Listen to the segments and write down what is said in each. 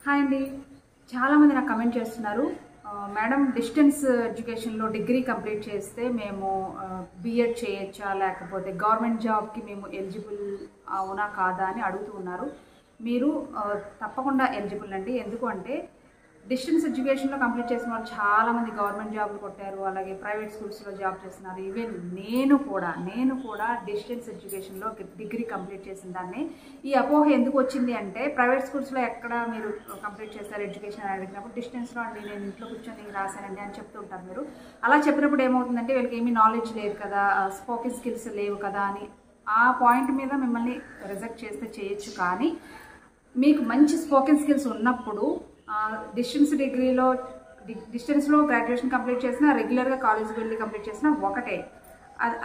Hi అండి. చాలామంది నాకు కమెంట్ చేస్తున్నారు, మేడం డిస్టెన్స్ ఎడ్యుకేషన్లో డిగ్రీ కంప్లీట్ చేస్తే మేము బీఎడ్ చేయొచ్చా, లేకపోతే గవర్నమెంట్ జాబ్కి మేము ఎలిజిబుల్ అవునా కాదా అని అడుగుతూ ఉన్నారు. మీరు తప్పకుండా ఎలిజిబుల్ అండి. ఎందుకు అంటే డిస్టెన్స్ ఎడ్యుకేషన్లో కంప్లీట్ చేసిన వాళ్ళు చాలామంది గవర్నమెంట్ జాబ్లు కొట్టారు, అలాగే ప్రైవేట్ స్కూల్స్లో జాబ్ చేస్తున్నారు. ఈవెన్ నేను కూడా డిస్టెన్స్ ఎడ్యుకేషన్లో డిగ్రీ కంప్లీట్ చేసిన దాన్ని. ఈ అపోహ ఎందుకు వచ్చింది అంటే ప్రైవేట్ స్కూల్స్లో ఎక్కడ మీరు కంప్లీట్ చేస్తారు ఎడ్యుకేషన్ అని అడిగినప్పుడు డిస్టెన్స్లో అండి నేను ఇంట్లో కూర్చొని రాశానండి అని చెప్తుంటారు. మీరు అలా చెప్పినప్పుడు ఏమవుతుందంటే వీళ్ళకి ఏమీ నాలెడ్జ్ లేదు కదా, స్పోకెన్ స్కిల్స్ లేవు కదా అని ఆ పాయింట్ మీద మిమ్మల్ని రిజెక్ట్ చేస్తే చేయొచ్చు. కానీ మీకు మంచి స్పోకెన్ స్కిల్స్ ఉన్నప్పుడు డిస్టెన్స్లో గ్రాడ్యుయేషన్ కంప్లీట్ చేసినా, రెగ్యులర్గా కాలేజ్కి వెళ్ళి కంప్లీట్ చేసినా ఒకటే.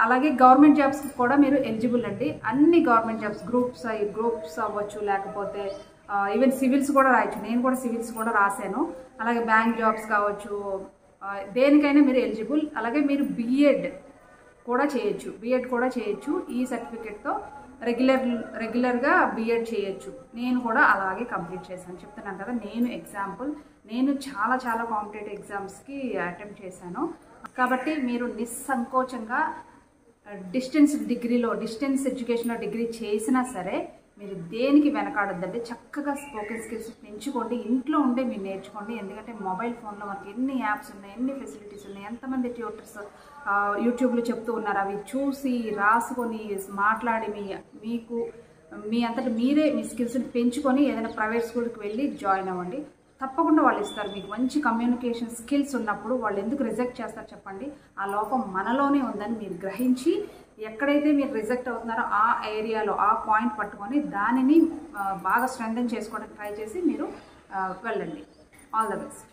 అలాగే గవర్నమెంట్ జాబ్స్కి కూడా మీరు ఎలిజిబుల్ అండి. అన్ని గవర్నమెంట్ జాబ్స్ గ్రూప్స్ అవ్వచ్చు, లేకపోతే ఈవెన్ సివిల్స్ కూడా రాయొచ్చు. నేను కూడా సివిల్స్ కూడా రాశాను. అలాగే బ్యాంక్ జాబ్స్ కావచ్చు, దేనికైనా మీరు ఎలిజిబుల్. అలాగే మీరు బీఎడ్ కూడా చేయొచ్చు. ఈ సర్టిఫికేట్తో రెగ్యులర్గా బీఎడ్ చేయొచ్చు. నేను కూడా అలాగే కంప్లీట్ చేశాను. చెప్తున్నాను కదా, నేను చాలా కాంపిటేటివ్ ఎగ్జామ్స్కి అటెంప్ట్ చేశాను. కాబట్టి మీరు నిస్సంకోచంగా డిస్టెన్స్ ఎడ్యుకేషన్లో డిగ్రీ చేసినా సరే మీరు దేనికి వెనకాడొద్దండి. చక్కగా స్పోకెన్ స్కిల్స్ పెంచుకోండి. ఇంట్లో ఉండే మీరు నేర్చుకోండి. ఎందుకంటే మొబైల్ ఫోన్లో మనకి ఎన్ని యాప్స్ ఉన్నాయి, ఎన్ని ఫెసిలిటీస్ ఉన్నాయి, ఎంతమంది ట్యూటర్స్ యూట్యూబ్లో చెప్తూ ఉన్నారు. అవి చూసి రాసుకొని మాట్లాడి మీ అంతటి మీరే మీ స్కిల్స్ని పెంచుకొని ఏదైనా ప్రైవేట్ స్కూల్కి వెళ్ళి జాయిన్ అవ్వండి. తప్పకుండా వాళ్ళు ఇస్తారు. మీకు మంచి కమ్యూనికేషన్ స్కిల్స్ ఉన్నప్పుడు వాళ్ళు ఎందుకు రిజెక్ట్ చేస్తారు చెప్పండి? ఆ లోపం మనలోనే ఉందని మీరు గ్రహించి ఎక్కడైతే మీరు రిజెక్ట్ అవుతున్నారో ఆ ఏరియాలో ఆ పాయింట్ పట్టుకొని దానిని బాగా స్ట్రెంథెన్ చేసుకోవడానికి ట్రై చేసి మీరు వెళ్ళండి. All the best.